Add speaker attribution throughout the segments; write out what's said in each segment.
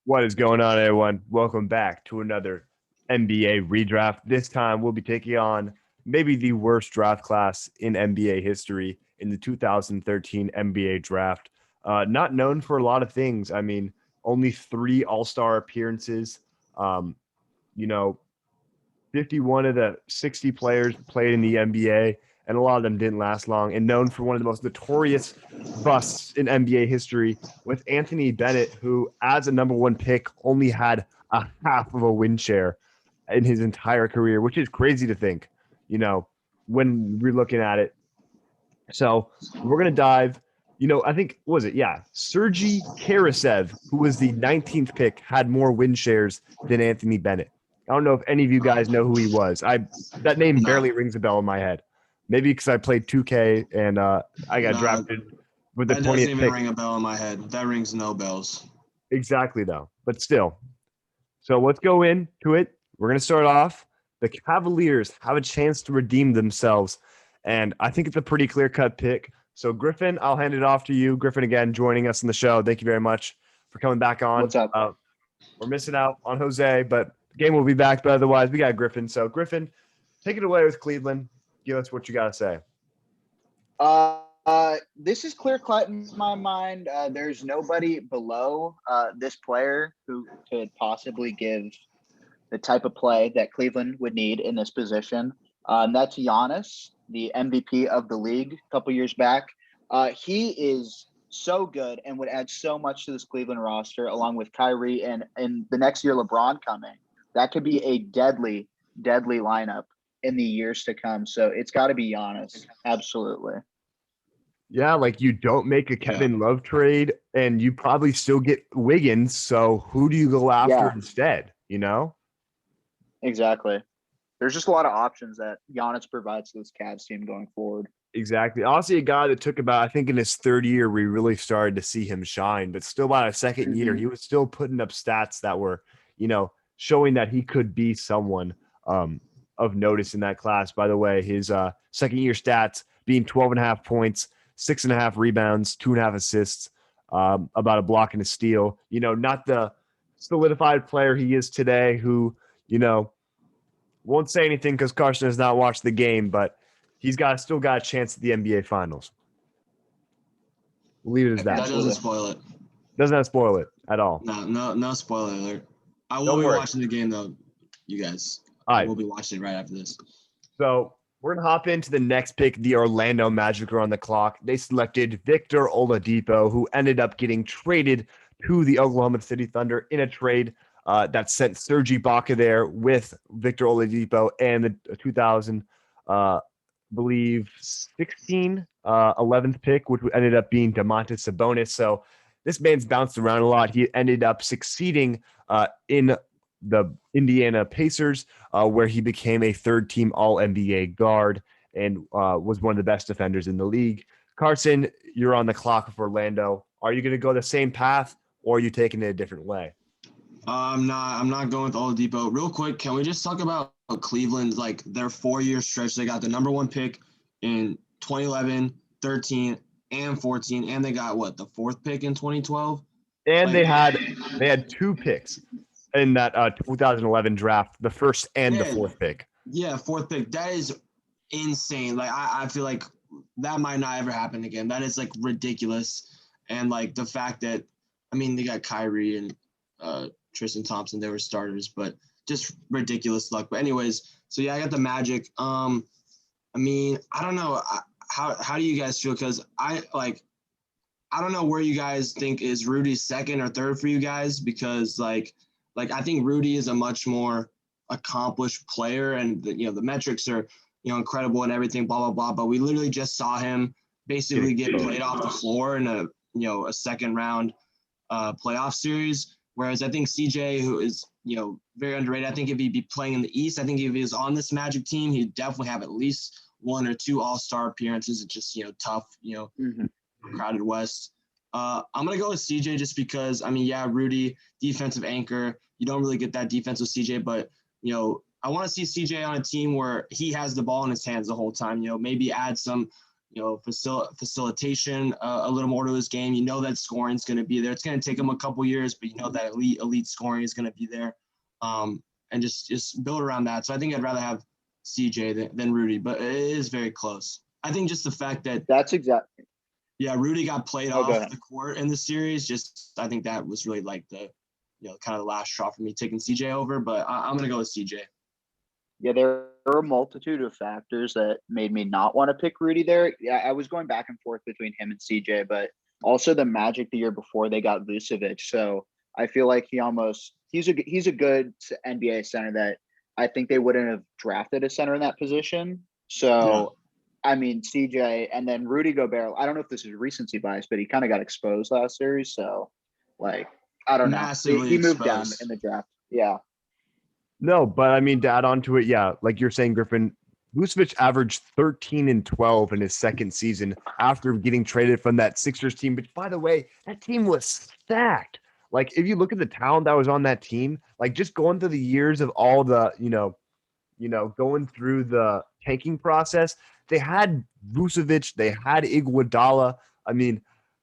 Speaker 1: What is going on, everyone? Welcome back to another NBA Redraft. This time, we'll be taking on maybe the worst draft class in NBA history in the 2013 NBA Draft. Not known for a lot of things. I mean, only three All Star appearances. Um, you know, 51 of the 60 players played in the NBA, and a lot of them didn't last long. And known for one of the most notorious busts in NBA history with Anthony Bennett, who, as a number one pick, only had a half of a win share in his entire career, which is crazy to think, you know, when we're looking at it. So we're going to dive. I think, what was it? Yeah. Sergei Karasev, who was the 19th pick, had more win shares than Anthony Bennett. I don't know if any of you guys know who he was. That name
Speaker 2: No,
Speaker 1: barely rings a bell in my head. Maybe because I played 2K and I got
Speaker 2: no,
Speaker 1: drafted with the
Speaker 2: that doesn't
Speaker 1: 20th
Speaker 2: even
Speaker 1: pick.
Speaker 2: ring a bell in my head. That rings no bells.
Speaker 1: Exactly, though. But still. So let's go into it. We're going to start off. The Cavaliers have a chance to redeem themselves. And I think it's a pretty clear cut pick. So, Griffin, I'll hand it off to you. Griffin, again, joining us in the show. Thank you very much for coming back on.
Speaker 3: What's up?
Speaker 1: We're missing out on Jose, but the game will be back. But otherwise, we got Griffin. So, Griffin, take it away with Cleveland. Give us what you got to say.
Speaker 3: This is clear cut in my mind. There's nobody below this player who could possibly give the type of play that Cleveland would need in this position. And that's Giannis, the MVP of the league a couple years back. He is so good and would add so much to this Cleveland roster, along with Kyrie and the next year LeBron coming. That could be a deadly, deadly lineup in the years to come. So it's got to be Giannis. Absolutely.
Speaker 1: Yeah, like you don't make a Kevin Love trade and you probably still get Wiggins. So who do you go after
Speaker 3: Yeah.
Speaker 1: instead?
Speaker 3: Exactly. There's just a lot of options that Giannis provides to this Cavs team going forward.
Speaker 1: Exactly. Honestly, a guy that took about, I think in his third year, we really started to see him shine, but still by a second year, he was still putting up stats that were, showing that he could be someone of notice in that class. By the way, his second year stats being 12 and a half points, 6.5 rebounds, 2.5 assists, about a block and a steal. Not the solidified player he is today who, won't say anything because Carson has not watched the game, but he's still got a chance at the NBA Finals. We'll leave it as that.
Speaker 2: That doesn't spoil it.
Speaker 1: Doesn't that spoil it at all?
Speaker 2: No spoiler alert. I will
Speaker 1: Don't
Speaker 2: be
Speaker 1: worry.
Speaker 2: watching the game though, you guys.
Speaker 1: All right.
Speaker 2: I will be watching it right after this.
Speaker 1: So we're going to hop into the next pick. The Orlando Magic are on the clock. They selected Victor Oladipo, who ended up getting traded to the Oklahoma City Thunder in a trade that sent Serge Ibaka there with Victor Oladipo and the 2000, believe 16, 11th pick, which ended up being Domantas Sabonis. So this man's bounced around a lot. He ended up succeeding in the Indiana Pacers, where he became a third-team All-NBA guard and was one of the best defenders in the league. Carson, you're on the clock for Orlando. Are you going to go the same path, or are you taking it a different way?
Speaker 2: I'm not going with Oladipo. Real quick, can we just talk about Cleveland, like their 4-year stretch? They got the number one pick in 2011, 13, and 14, and they got the fourth pick in 2012.
Speaker 1: And they had two picks in that 2011 draft, the first and the fourth pick.
Speaker 2: Yeah, fourth pick. That is insane. Like I feel like that might not ever happen again. That is like ridiculous. And like the fact that, I mean, they got Kyrie and Tristan Thompson, they were starters, but just ridiculous luck. But anyways, so yeah, I got the Magic. I mean, I don't know. How do you guys feel? Because I don't know where you guys think is Rudy's second or third for you guys, because like I think Rudy is a much more accomplished player, and the metrics are incredible and everything, blah blah blah. But we literally just saw him basically get played off the floor in a second round playoff series. Whereas I think CJ, who is very underrated, I think if he'd be playing in the East, I think if he was on this Magic team, he'd definitely have at least one or two All-Star appearances. It's just tough, crowded West. I'm gonna go with CJ just because, I mean, yeah, Rudy, defensive anchor. You don't really get that defense with CJ, but I want to see CJ on a team where he has the ball in his hands the whole time. Maybe add some facilitation a little more to his game. You know that scoring is going to be there. It's going to take him a couple years, but you know that elite scoring is going to be there, and just build around that. So I think I'd rather have CJ than Rudy, but it is very close. I think just the fact that
Speaker 3: that's exactly.
Speaker 2: Yeah, Rudy got played off the court in the series. I think that was really like the, kind of the last straw for me taking CJ over. But I'm gonna go with CJ.
Speaker 3: Yeah, there are a multitude of factors that made me not want to pick Rudy there. Yeah, I was going back and forth between him and CJ, but also the Magic the year before they got Vucevic. So I feel like he's a good NBA center that I think they wouldn't have drafted a center in that position. So. Yeah. I mean, CJ and then Rudy Gobert. I don't know if this is recency bias, but he kind of got exposed last series. So, I don't know. He moved down in the draft. Yeah.
Speaker 1: No, but I mean, to add on to it, yeah, like you're saying, Griffin, Vucevic averaged 13 and 12 in his second season after getting traded from that Sixers team. But by the way, that team was stacked. Like, if you look at the talent that was on that team, like just going through the years of all the, going through the tanking process, they had Vucevic, they had Iguodala. I mean,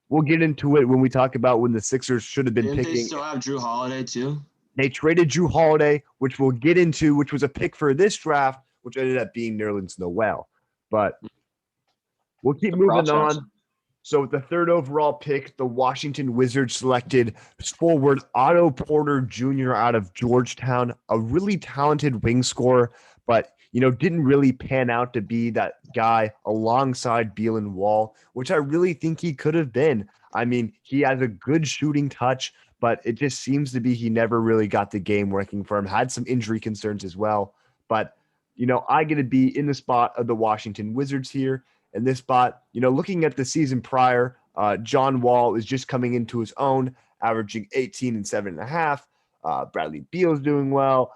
Speaker 1: we'll get into it when we talk about when the Sixers should have been picking.
Speaker 2: They still have Drew Holiday too.
Speaker 1: They traded Drew Holiday, which we'll get into, which was a pick for this draft, which ended up being Nerlens Noel. But we'll keep moving on. So with the third overall pick, the Washington Wizards selected forward Otto Porter Jr. out of Georgetown, a really talented wing scorer, but didn't really pan out to be that guy alongside Beal and Wall, which I really think he could have been. I mean, he has a good shooting touch, but it just seems to be he never really got the game working for him. Had some injury concerns as well. But, I get to be in the spot of the Washington Wizards here. In this spot, looking at the season prior, John Wall is just coming into his own, averaging 18 and 7.5. Bradley Beal's doing well,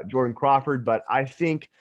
Speaker 1: Jordan Crawford, but I think,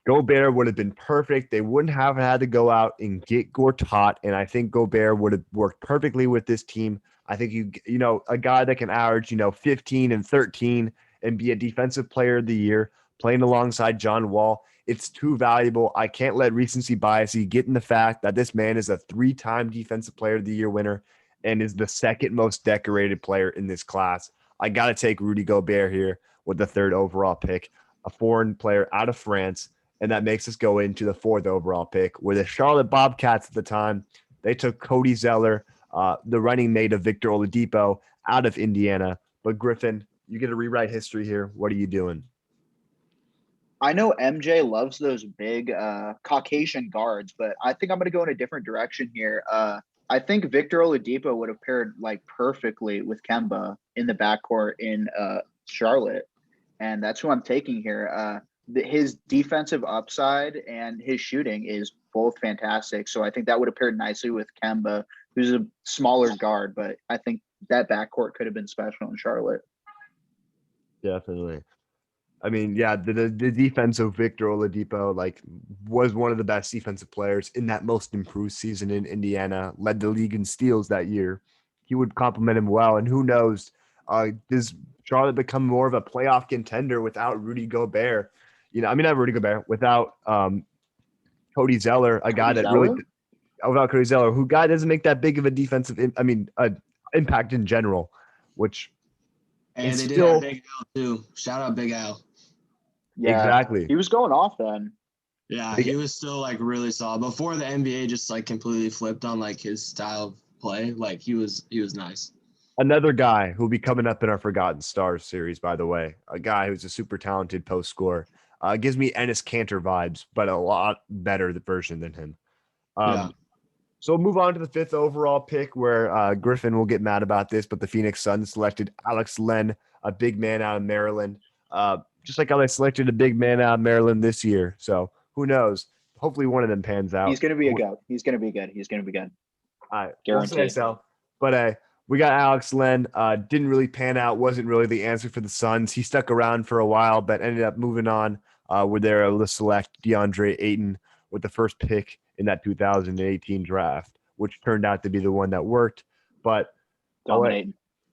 Speaker 1: Gobert would have been perfect. They wouldn't have had to go out and get Gortat, and I think Gobert would have worked perfectly with this team. I think a guy that can average 15 and 13 and be a defensive player of the year, playing alongside John Wall. It's too valuable. I can't let recency bias get in the fact that this man is a 3-time defensive player of the year winner and is the second most decorated player in this class. I got to take Rudy Gobert here with the third overall pick, a foreign player out of France. And that makes us go into the fourth overall pick, where the Charlotte Bobcats at the time, they took Cody Zeller, the running mate of Victor Oladipo, out of Indiana. But Griffin, you get to rewrite history here. What are you doing?
Speaker 3: I know MJ loves those big Caucasian guards, but I think I'm going to go in a different direction here. I think Victor Oladipo would have paired perfectly with Kemba in the backcourt in Charlotte, and that's who I'm taking here. His defensive upside and his shooting is both fantastic, so I think that would have paired nicely with Kemba, who's a smaller guard, but I think that backcourt could have been special in Charlotte.
Speaker 1: Definitely. I mean, yeah, the defense of Victor Oladipo was one of the best defensive players in that most improved season in Indiana, led the league in steals that year. He would complement him well, and who knows, does Charlotte become more of a playoff contender without Rudy Gobert? Not Rudy Gobert, without Cody Zeller, without Cody Zeller, who doesn't make that big of a defensive, impact in general, which.
Speaker 2: And they did have Big Al too. Shout out Big Al.
Speaker 3: Yeah,
Speaker 1: exactly.
Speaker 3: He was going off then.
Speaker 2: Yeah, he was still really solid before the NBA just completely flipped on his style of play. He was nice.
Speaker 1: Another guy who'll be coming up in our Forgotten Stars series, by the way, a guy who's a super talented post scorer. Gives me Enes Kanter vibes, but a lot better version than him. So we'll move on to the fifth overall pick, where Griffin will get mad about this, but the Phoenix Suns selected Alex Len, a big man out of Maryland. Just like how they selected a big man out of Maryland this year. So who knows? Hopefully one of them pans out.
Speaker 3: He's going to be a go. He's going to be good.
Speaker 1: All right. Guaranteed. We'll say so. But we got Alex Len. Didn't really pan out. Wasn't really the answer for the Suns. He stuck around for a while, but ended up moving on. Where they were able to select DeAndre Ayton with the first pick in that 2018 draft, which turned out to be the one that worked. But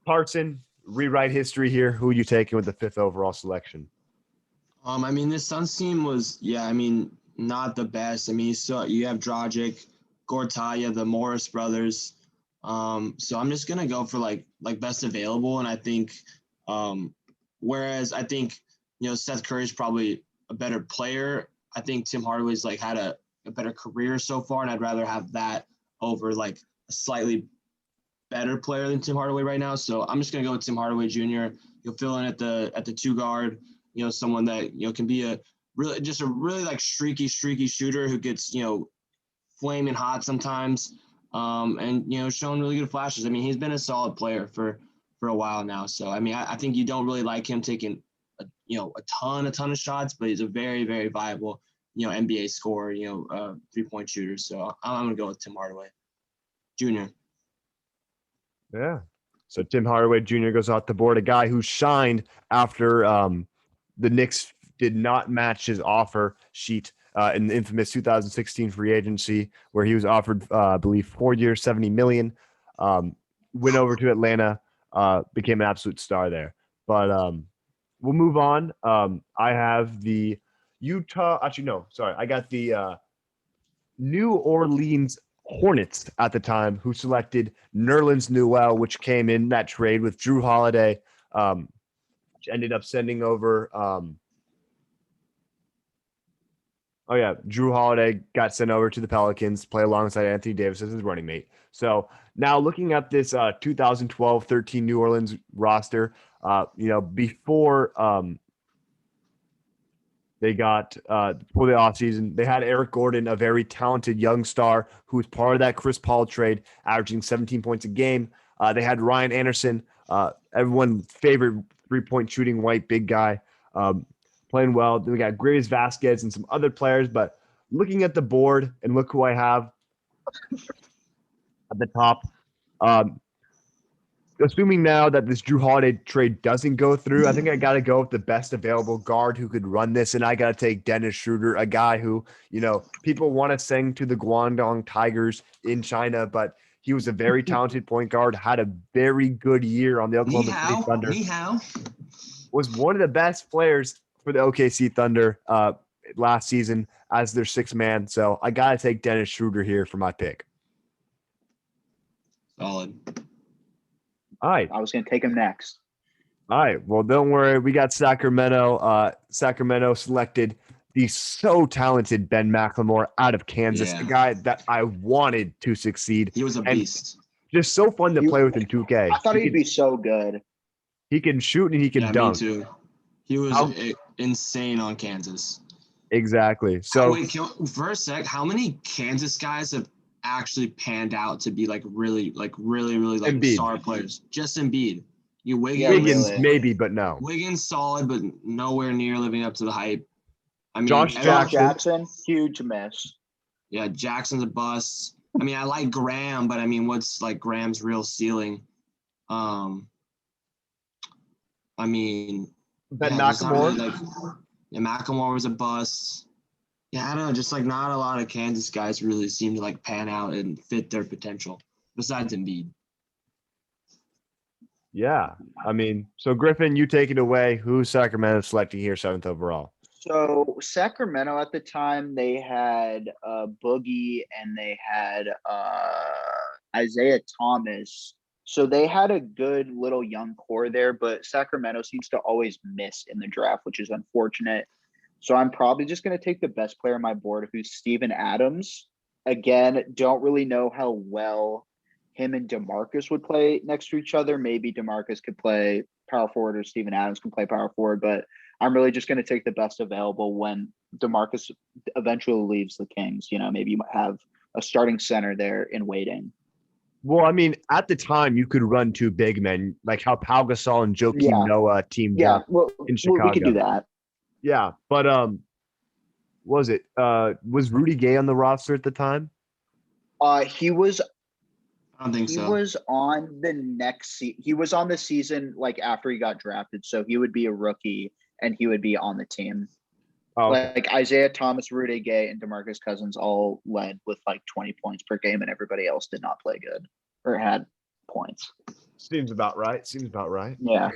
Speaker 1: Carson, rewrite history here. Who are you taking with the fifth overall selection?
Speaker 2: This Suns team was, not the best. I mean, you have Dragic, Gortaya, the Morris brothers. So I'm just gonna go for like best available, and I think, whereas I think Seth Curry's probably a better player. I think Tim Hardaway's like had a better career so far, and I'd rather have that over like a slightly better player than Tim Hardaway right now. So I'm just gonna go with Tim Hardaway Jr. He'll fill in at the 2 guard. Someone that can be a really like streaky shooter who gets flaming hot sometimes, and showing really good flashes. I mean, he's been a solid player for a while now. So I mean, I think you don't really like him taking a ton of shots, but he's a very, very viable NBA scorer, 3-point shooter. So I'm gonna go with Tim Hardaway Jr.
Speaker 1: Yeah. So Tim Hardaway Jr. goes off the board, a guy who shined after the Knicks did not match his offer sheet in the infamous 2016 free agency, where he was offered, I believe, 4 years, $70 million. Went over to Atlanta, became an absolute star there. But we'll move on. I have the Utah. Actually, no, sorry. I got the New Orleans Hornets at the time, who selected Nerlens Noel, which came in that trade with Drew Holiday, which ended up sending over. Drew Holiday got sent over to the Pelicans, play alongside Anthony Davis as his running mate. So now looking at this 2012-13 New Orleans roster, before they got for the offseason, they had Eric Gordon, a very talented young star who was part of that Chris Paul trade, averaging 17 points a game. They had Ryan Anderson, everyone's favorite 3-point shooting white big guy, playing well. Then we got Graves Vasquez and some other players. But looking at the board, and look who I have at the top. Assuming now that this Drew Holiday trade doesn't go through, I think I got to go with the best available guard who could run this, and I got to take Dennis Schroeder, a guy who, people want to sing to the Guangdong Tigers in China, but he was a very talented point guard, had a very good year on the Oklahoma City Thunder. Was one of the best players for the OKC Thunder last season as their 6th man. So I got to take Dennis Schroeder here for my pick.
Speaker 2: Solid.
Speaker 1: All right.
Speaker 3: I was going to take him next.
Speaker 1: All right. Well, don't worry. We got Sacramento. Sacramento selected the so talented Ben McLemore out of Kansas, a guy that I wanted to succeed.
Speaker 2: He was a beast.
Speaker 1: Just so fun to play with in 2K.
Speaker 3: I thought he'd be so good.
Speaker 1: He can shoot and he can dunk.
Speaker 2: Me too. He was insane on Kansas.
Speaker 1: Exactly. So
Speaker 2: for a sec, how many Kansas guys have actually panned out to be really
Speaker 1: Embiid.
Speaker 2: star players? Just Embiid.
Speaker 1: Wiggins maybe, but no.
Speaker 2: Wiggins solid, but nowhere near living up to the hype. I mean,
Speaker 1: Josh
Speaker 3: Jackson, huge miss.
Speaker 2: Yeah, Jackson's a bust. I mean, I like Graham, but I mean, what's like Graham's real ceiling? I mean,
Speaker 1: Ben McLemore.
Speaker 2: McLemore was a bust. Yeah, I don't know. Just not a lot of Kansas guys really seem to pan out and fit their potential, besides Embiid.
Speaker 1: Yeah, I mean, so Griffin, you take it away. Who's Sacramento selecting here 7th overall?
Speaker 3: So Sacramento at the time, they had Boogie and they had Isaiah Thomas. So they had a good little young core there, but Sacramento seems to always miss in the draft, which is unfortunate. So I'm probably just going to take the best player on my board, who's Steven Adams. Again, don't really know how well him and DeMarcus would play next to each other. Maybe DeMarcus could play power forward or Steven Adams can play power forward, but I'm really just going to take the best available when DeMarcus eventually leaves the Kings. Maybe you might have a starting center there in waiting.
Speaker 1: Well, I mean, at the time, you could run 2 big men, like how Pau Gasol and Joakim Noah teamed up in Chicago.
Speaker 3: We could do that.
Speaker 1: Yeah, but was Rudy Gay on the roster at the time?
Speaker 3: He was.
Speaker 2: I don't think so.
Speaker 3: He was on the next season. He was on the season after he got drafted, so he would be a rookie and he would be on the team.
Speaker 1: Oh, okay.
Speaker 3: Isaiah Thomas, Rudy Gay, and DeMarcus Cousins all led with 20 points per game, and everybody else did not play good or had points.
Speaker 1: Seems about right.
Speaker 3: Yeah.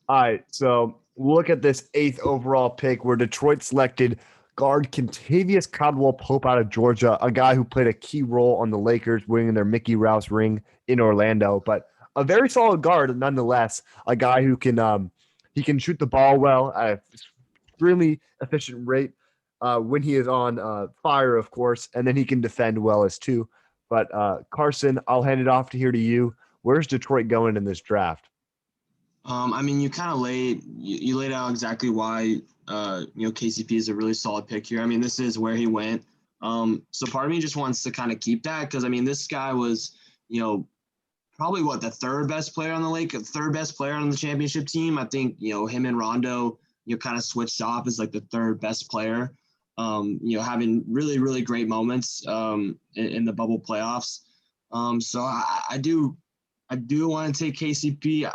Speaker 1: All right, so look at this 8th overall pick where Detroit selected guard Kentavious Caldwell-Pope out of Georgia, a guy who played a key role on the Lakers winning their Mickey Rouse ring in Orlando, but a very solid guard nonetheless. A guy who can he can shoot the ball well at an extremely efficient rate when he is on fire, of course, and then he can defend well as too. But Carson, I'll hand it off to here to you. Where's Detroit going in this draft?
Speaker 2: I mean, you kind of you laid out exactly why KCP is a really solid pick here. I mean, this is where he went. So part of me just wants to kind of keep that because I mean, this guy was probably the third best player on the third best player on the championship team. I think him and Rondo kind of switched off as like the third best player. Having really really great moments in the bubble playoffs. So I do want to take KCP.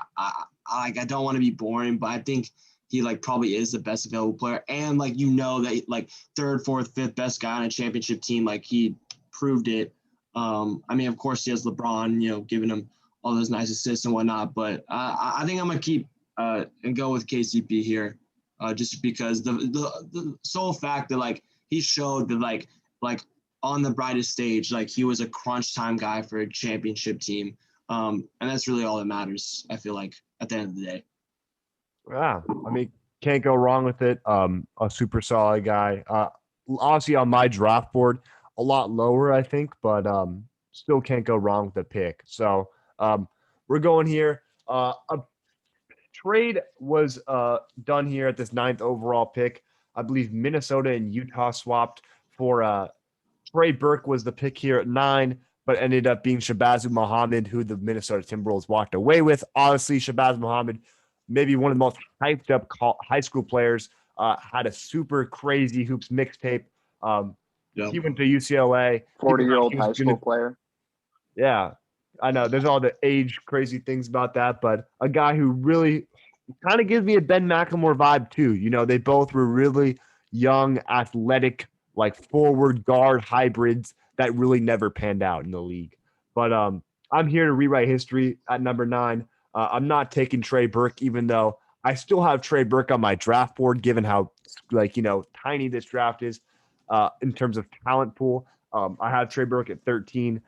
Speaker 2: I don't want to be boring, but I think he probably is the best available player. And that third, fourth, fifth best guy on a championship team, he proved it. I mean, of course he has LeBron, giving him all those nice assists and whatnot, but I think I'm going to keep and go with KCP here just because the sole fact that he showed that on the brightest stage, he was a crunch time guy for a championship team. And that's really all that matters, I feel like, at the end of the day.
Speaker 1: Yeah, I mean, can't go wrong with it. A super solid guy. Obviously, on my draft board, a lot lower, I think, but still can't go wrong with the pick. So we're going here. A trade was done here at this 9th overall pick. I believe Minnesota and Utah swapped for Trey Burke was the pick here at 9, but ended up being Shabazz Muhammad, who the Minnesota Timberwolves walked away with. Honestly, Shabazz Muhammad, maybe one of the most hyped up high school players, had a super crazy hoops mixtape. He went to UCLA.
Speaker 3: 40-year-old high school player.
Speaker 1: Yeah, I know. There's all the age crazy things about that, but a guy who really kind of gives me a Ben McLemore vibe too. They both were really young, athletic, forward guard hybrids that really never panned out in the league. But I'm here to rewrite history at number 9. I'm not taking Trey Burke, even though I still have Trey Burke on my draft board, given how tiny this draft is in terms of talent pool. I have Trey Burke at 13,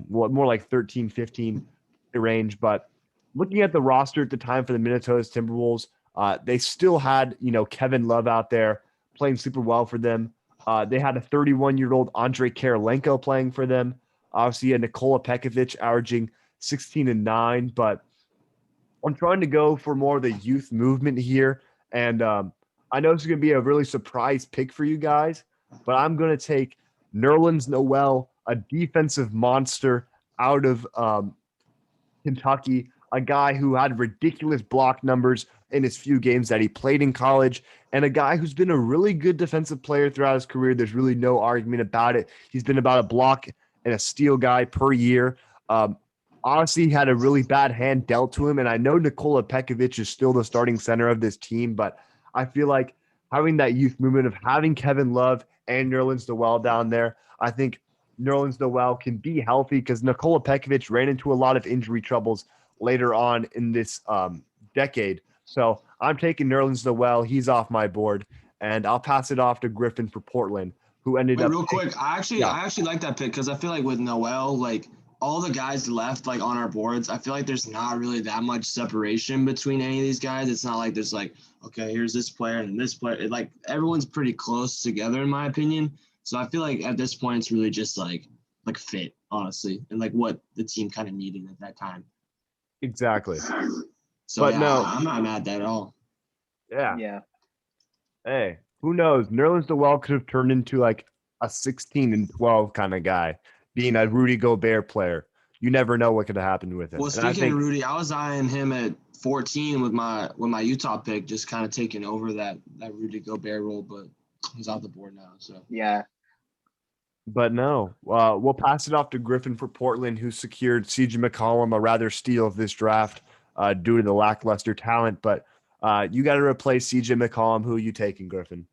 Speaker 1: more like 13, 15 range. But looking at the roster at the time for the Minnesota Timberwolves, they still had Kevin Love out there playing super well for them. They had a 31-year-old Andre Karolinko playing for them. Obviously, a Nikola Pekovic averaging 16 and 9. But I'm trying to go for more of the youth movement here. And I know this is going to be a really surprise pick for you guys, but I'm going to take Nerlens Noel, a defensive monster out of Kentucky, a guy who had ridiculous block numbers in his few games that he played in college, and a guy who's been a really good defensive player throughout his career. There's really no argument about it. He's been about a block and a steal guy per year. Honestly, he had a really bad hand dealt to him, and I know Nikola Pekovic is still the starting center of this team, but I feel like having that youth movement of having Kevin Love and Nerlens Noel down there, I think Nerlens Noel can be healthy because Nikola Pekovic ran into a lot of injury troubles later on in this decade. So I'm taking Nerlens Noel. He's off my board, and I'll pass it off to Griffin for Portland, who ended up.
Speaker 2: Real quick, I actually like that pick because I feel like with Noel, all the guys left on our boards, I feel like there's not really that much separation between any of these guys. It's not like there's okay, here's this player and this player. Everyone's pretty close together in my opinion. So I feel like at this point it's really just fit, honestly, and what the team kind of needed at that time.
Speaker 1: Exactly.
Speaker 2: So but no, I'm not mad at that at all.
Speaker 1: Yeah.
Speaker 3: Yeah.
Speaker 1: Hey, who knows? Nerlens Noel could have turned into a 16 and 12 kind of guy, being a Rudy Gobert player. You never know what could have happened with him.
Speaker 2: Well, speaking of Rudy, I was eyeing him at 14 with my Utah pick, just kind of taking over that Rudy Gobert role, but he's off the board now. So
Speaker 3: yeah.
Speaker 1: But no, we'll pass it off to Griffin for Portland, who secured CJ McCollum, a rather steal of this draft due to the lackluster talent. But you got to replace CJ McCollum. Who are you taking, Griffin?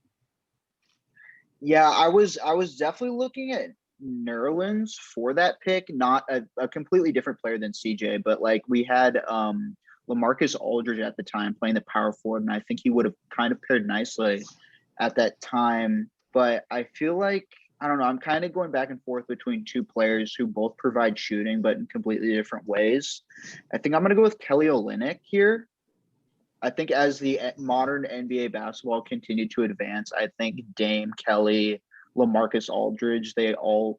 Speaker 3: Yeah, I was definitely looking at Nerlens for that pick, not a completely different player than CJ, but we had LaMarcus Aldridge at the time playing the power forward, and I think he would have kind of paired nicely at that time but I feel like I don't know. I'm kind of going back and forth between two players who both provide shooting, but in completely different ways. I think I'm going to go with Kelly Olynyk here. I think as the modern NBA basketball continued to advance, I think Dame, Kelly, LaMarcus Aldridge, they all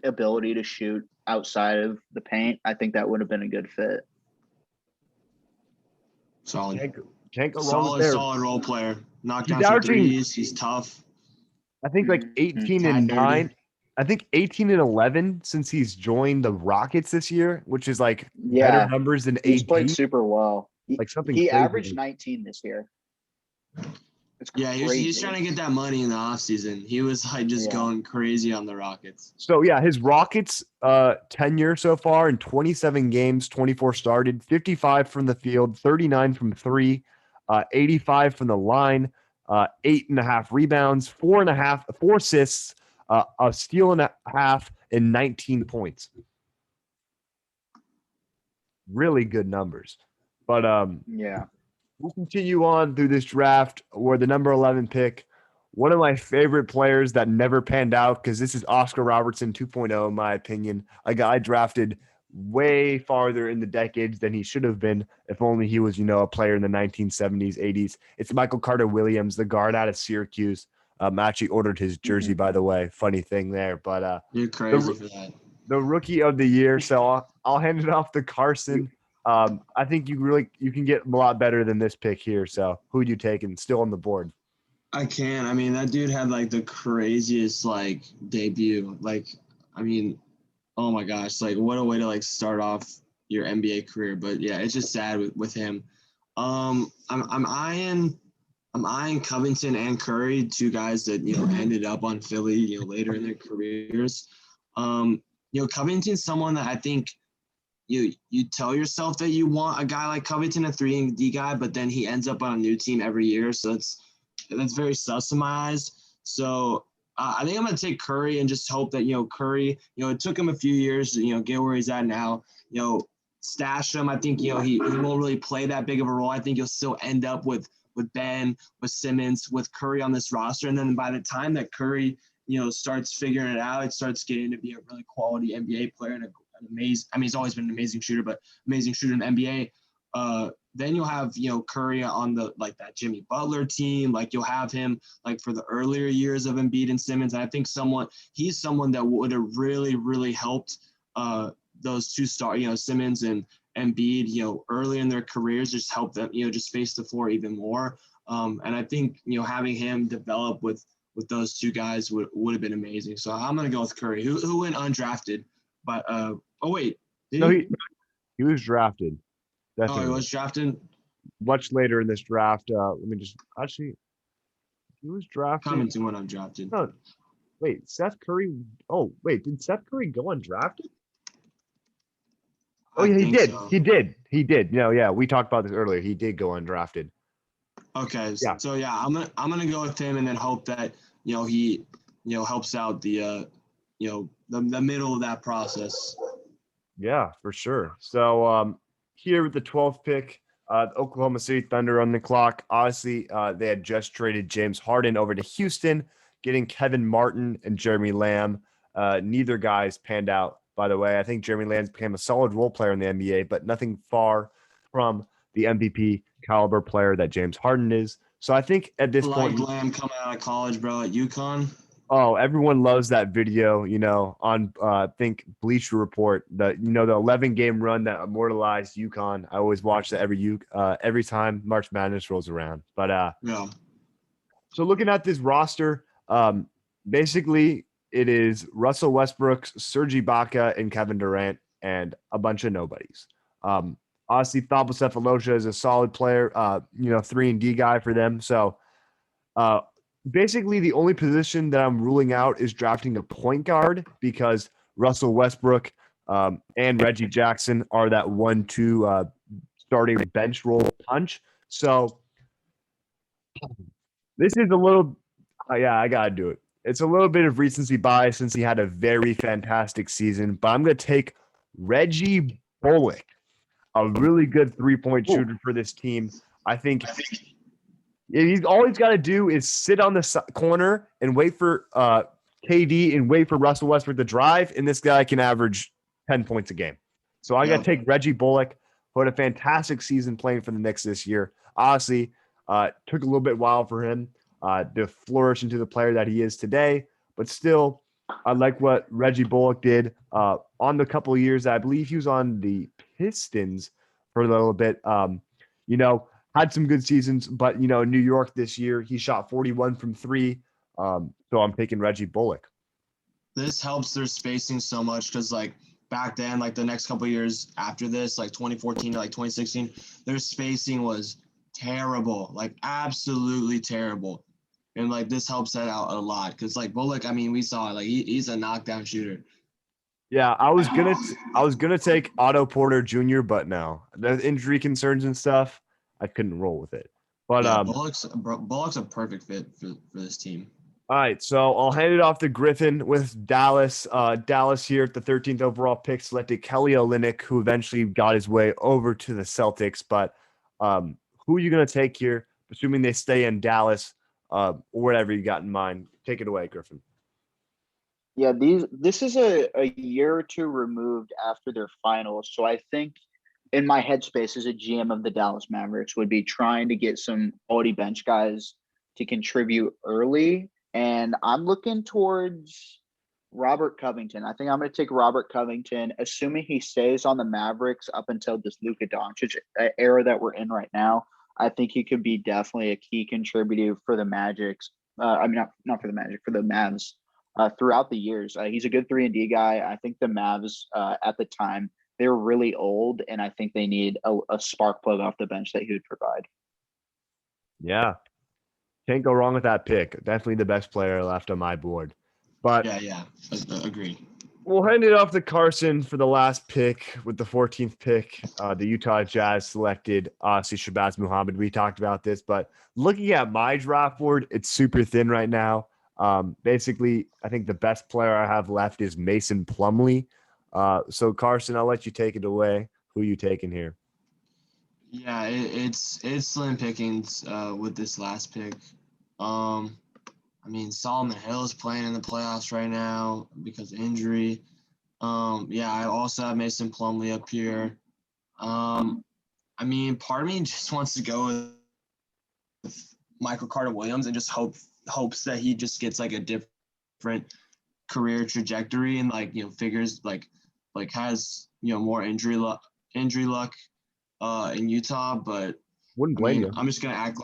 Speaker 3: ability to shoot outside of the paint. I think that would have been a good fit.
Speaker 2: Solid.
Speaker 1: Can't go wrong with there.
Speaker 2: Solid role player. Knock down
Speaker 1: He's
Speaker 2: some
Speaker 1: averaging-
Speaker 2: threes. He's tough.
Speaker 1: I think like 18 and 9. I think 18 and 11 since he's joined the Rockets this year, which is like better numbers than
Speaker 3: He's
Speaker 1: AD.
Speaker 3: played super well.
Speaker 1: Like something
Speaker 3: he
Speaker 1: crazy.
Speaker 3: averaged 19 this year. It's
Speaker 2: Yeah,
Speaker 3: crazy.
Speaker 2: he's trying to get that money in the offseason. He was like just going crazy on the Rockets.
Speaker 1: So yeah, his Rockets tenure so far in 27 games, 24 started, 55 from the field, 39 from 3, 85 from the line, 8.5 rebounds, 4 assists, a steal and a half, and 19 points. Really good numbers. But we'll continue on through this draft. We're the number 11 pick. One of my favorite players that never panned out, because this is Oscar Robertson 2.0, in my opinion. A guy drafted way farther in the decades than he should have been if only he was, a player in the 1970s, 80s. It's Michael Carter-Williams, the guard out of Syracuse. I actually ordered his jersey, by the way. Funny thing there. But
Speaker 2: you're crazy for that.
Speaker 1: The rookie of the year. So I'll hand it off to Carson. I think you can get a lot better than this pick here. So who would you take and still on the board?
Speaker 2: I can. I mean, that dude had like the craziest like debut. Like, I mean, oh my gosh, like what a way to like start off your NBA career. But yeah, it's just sad with him. I'm eyeing Covington and Curry, two guys that ended up on Philly later in their careers. Covington's someone that I think you tell yourself that you want a guy like Covington, a 3-and-D guy, but then he ends up on a new team every year. So that's very sus in my eyes. So I think I'm going to take Curry and just hope that, Curry, it took him a few years to, get where he's at now, stash him. I think, he won't really play that big of a role. I think he'll still end up with Ben, with Simmons, with Curry on this roster. And then by the time that Curry, starts figuring it out, it starts getting to be a really quality NBA player and an amazing, I mean, he's always been an amazing shooter, but amazing shooter in the NBA. Then you'll have, Curry on that Jimmy Butler team. Like you'll have him like for the earlier years of Embiid and Simmons. And I think he's someone that would have really, really helped those two Simmons and Embiid, early in their careers, just help them, just space the floor even more. And I think, having him develop with those two guys would have been amazing. So I'm going to go with Curry, who went undrafted. But,
Speaker 1: he was drafted. Definitely.
Speaker 2: Oh, he was drafted?
Speaker 1: Much later in this draft. Let me just he was drafted.
Speaker 2: Covington went undrafted.
Speaker 1: No, wait, Seth Curry. Oh, wait, did Seth Curry go undrafted? Oh, yeah, he did. So. He did. Yeah, we talked about this earlier. He did go undrafted.
Speaker 2: Okay. Yeah. So yeah, I'm gonna go with him and then hope that he helps out the the middle of that process.
Speaker 1: Yeah, for sure. So here with the 12th pick, the Oklahoma City Thunder on the clock. Obviously, they had just traded James Harden over to Houston, getting Kevin Martin and Jeremy Lamb. Neither guys panned out, by the way. I think Jeremy Lamb became a solid role player in the NBA, but nothing far from the MVP caliber player that James Harden is. So I think at this point,
Speaker 2: Lamb coming out of college, bro, at UConn.
Speaker 1: Oh, everyone loves that video, on I think Bleacher Report, the 11-game run that immortalized UConn. I always watch that every time March Madness rolls around. But
Speaker 2: yeah.
Speaker 1: So looking at this roster, basically it is Russell Westbrook, Serge Ibaka, and Kevin Durant, and a bunch of nobodies. Honestly, Thabo Sefolosha is a solid player, 3-and-D guy for them. So basically, the only position that I'm ruling out is drafting a point guard because Russell Westbrook and Reggie Jackson are that 1-2 starting bench role punch. So this is a little, I got to do it. It's a little bit of recency bias since he had a very fantastic season, but I'm going to take Reggie Bullock, a really good 3-point shooter for this team. I think He's all he's got to do is sit on the corner and wait for KD and wait for Russell Westbrook to drive, and this guy can average 10 points a game. So I got to take Reggie Bullock, who had a fantastic season playing for the Knicks this year. Honestly, took a little bit while for him to flourish into the player that he is today, but still, I like what Reggie Bullock did on the couple of years. I believe he was on the Pistons for a little bit. Had some good seasons, but New York this year, he shot 41 from three. So I'm taking Reggie Bullock.
Speaker 2: This helps their spacing so much because back then, the next couple of years after this, 2014 to 2016, their spacing was terrible, absolutely terrible. And this helps that out a lot because Bullock, we saw he's a knockdown shooter.
Speaker 1: Yeah, I was gonna take Otto Porter Jr., but no, the injury concerns and stuff, I couldn't roll with it. But
Speaker 2: yeah, Bullock's a perfect fit for this team.
Speaker 1: All right, so I'll hand it off to Griffin with Dallas. Dallas here at the 13th overall pick selected Kelly Olynyk, who eventually got his way over to the Celtics. But who are you going to take here, assuming they stay in Dallas or whatever you got in mind? Take it away, Griffin.
Speaker 3: Yeah, this is a year or two removed after their finals. So I think in my headspace as a GM of the Dallas Mavericks would be trying to get some quality bench guys to contribute early. And I'm looking towards Robert Covington. I think I'm going to take Robert Covington, assuming he stays on the Mavericks up until this Luka Doncic era that we're in right now. I think he could be definitely a key contributor for the Magics. Not for the Magic, for the Mavs throughout the years. He's a good 3-and-D guy. I think the Mavs at the time, they were really old, and I think they need a spark plug off the bench that he would provide.
Speaker 1: Yeah. Can't go wrong with that pick. Definitely the best player left on my board. But
Speaker 2: yeah, agreed.
Speaker 1: We'll hand it off to Carson for the last pick with the 14th pick. The Utah Jazz selected Shabazz Muhammad. We talked about this, but looking at my draft board, it's super thin right now. Basically, I think the best player I have left is Mason Plumlee. So Carson, I'll let you take it away. Who are you taking here?
Speaker 2: Yeah, it's slim pickings with this last pick. Solomon Hill is playing in the playoffs right now because of injury. I also have Mason Plumlee up here. Part of me just wants to go with Michael Carter Williams and just hopes that he just gets a different career trajectory and figures has more injury luck in Utah, but
Speaker 1: wouldn't blame you.
Speaker 2: I'm just gonna act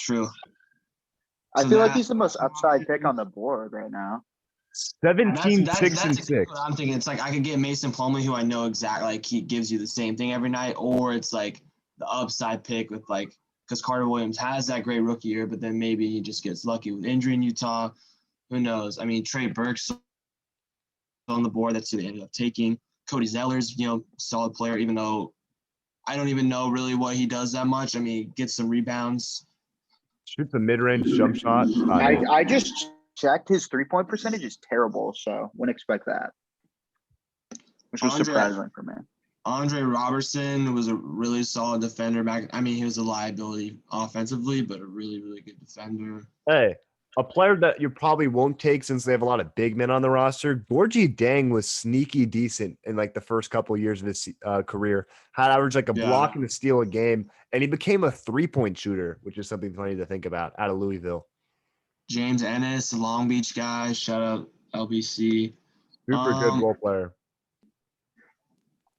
Speaker 2: true.
Speaker 3: I feel like he's the most upside pick on the board right now.
Speaker 1: 17, 6, and 6.
Speaker 2: I'm thinking it's I could get Mason Plumlee, who I know exactly he gives you the same thing every night, or it's the upside pick with because Carter Williams has that great rookie year, but then maybe he just gets lucky with injury in Utah. Who knows? Trey Burke's on the board. That's who they ended up taking. Cody Zeller's, solid player, even though I don't even know really what he does that much. Gets some rebounds.
Speaker 1: Shoots a mid-range jump shot.
Speaker 3: I just checked. His three-point percentage is terrible, so wouldn't expect that. Which was surprising for me.
Speaker 2: Andre Robertson was a really solid defender back. He was a liability offensively, but a really, really good defender.
Speaker 1: Hey, a player that you probably won't take since they have a lot of big men on the roster. Gorgie Dang was sneaky decent in the first couple of years of his career. Had averaged a block and a steal a game, and he became a 3-point shooter, which is something funny to think about out of Louisville.
Speaker 2: James Ennis, a Long Beach guy. Shout out LBC.
Speaker 1: Super good role player.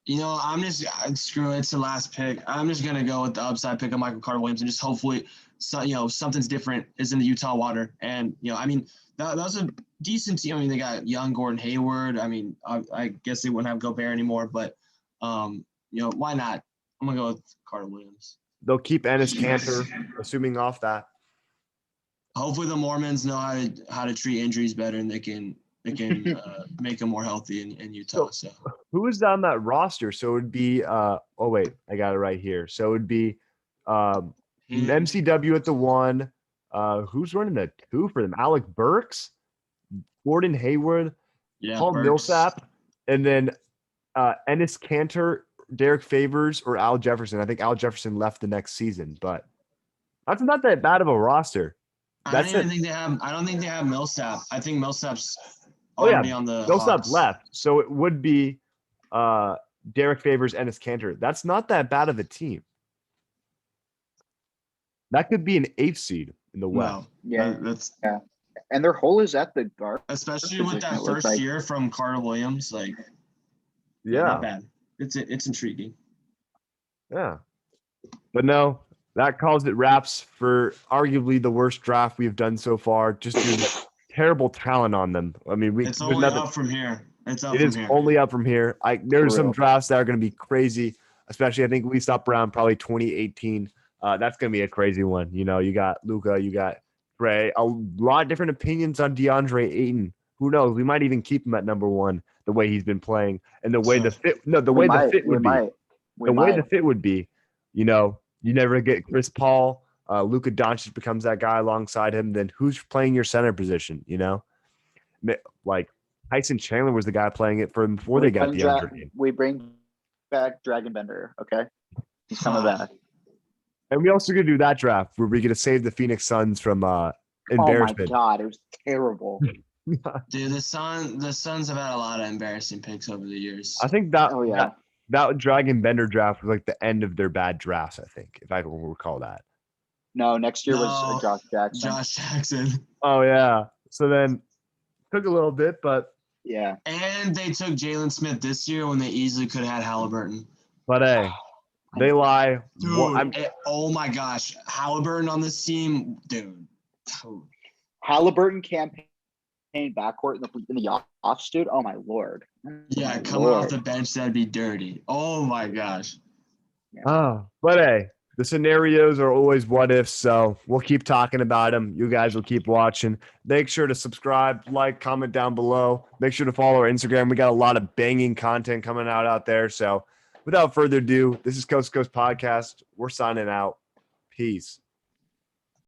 Speaker 2: I'm just screw it. It's the last pick. I'm just gonna go with the upside pick of Michael Carter Williams and just hopefully, something's different is in the Utah water. And that was a decent team. They got young Gordon Hayward. I guess they wouldn't have Gobert anymore, but why not? I'm gonna go with Carter Williams.
Speaker 1: They'll keep Enes Kanter, assuming off that.
Speaker 2: Hopefully, the Mormons know how to treat injuries better, and they can make them more healthy in Utah. So
Speaker 1: who is on that roster? So it would be I got it right here. So it would be MCW at the 1. Who's running the 2 for them? Alec Burks, Gordon Hayward, Paul Millsap, and then Enes Kanter, Derek Favors, or Al Jefferson. I think Al Jefferson left the next season, but That's not that bad of a roster.
Speaker 2: I don't think they have Millsap. I think Millsap's
Speaker 1: Oh, yeah.
Speaker 2: already on the
Speaker 1: Millsap
Speaker 2: Hawks.
Speaker 1: left. So it would be Derek Favors, Enes Kanter. That's not that bad of a team. That could be an 8th seed in the West.
Speaker 2: No,
Speaker 3: Yeah.
Speaker 2: that's
Speaker 3: And their hole is at the guard.
Speaker 2: especially with that
Speaker 3: position.
Speaker 2: first year from Carter Williams. Like,
Speaker 1: Yeah.
Speaker 2: not bad. It's intriguing.
Speaker 1: Yeah. But no, that calls it wraps for arguably the worst draft we've done so far. Just due to terrible talent on them. I mean,
Speaker 2: It's only up from here. It is
Speaker 1: only up from here. There's some
Speaker 3: real.
Speaker 1: drafts that are going to be crazy, especially I think we stopped around probably 2018. That's going to be a crazy one. You know, you got Luka, you got Trey. A lot of different opinions on DeAndre Ayton. Who knows? We might even keep him at number 1 the way he's been playing and the way the fit would be, you know, you never get Chris Paul. Luka Doncic becomes that guy alongside him. Then who's playing your center position? You know, like Tyson Chandler was the guy playing it for him before they got DeAndre.
Speaker 3: We bring back Dragon Bender. Okay, he's coming back.
Speaker 1: And we also gonna do that draft where we're gonna save the Phoenix Suns from embarrassment.
Speaker 3: Oh my God, it was terrible.
Speaker 2: Dude, the Suns have had a lot of embarrassing picks over the years.
Speaker 1: I think that Dragon Bender draft was like the end of their bad drafts. I think, if I can recall that.
Speaker 3: No, next year was Josh Jackson.
Speaker 2: Josh Jackson.
Speaker 1: Oh yeah. So then took a little bit, but
Speaker 3: yeah.
Speaker 2: And they took Jalen Smith this year when they easily could have had Halliburton.
Speaker 1: But hey, they lie.
Speaker 2: Dude, oh my gosh, Halliburton on this team, dude.
Speaker 3: Halliburton campaign backcourt in the offs, dude. Oh my Lord.
Speaker 2: Yeah, coming off the bench, that'd be dirty. Oh my gosh.
Speaker 3: Yeah.
Speaker 1: Oh, but hey, the scenarios are always what ifs, so we'll keep talking about them. You guys will keep watching. Make sure to subscribe, like, comment down below. Make sure to follow our Instagram. We got a lot of banging content coming out there. So without further ado, this is Coast to Coast Podcast. We're signing out. Peace.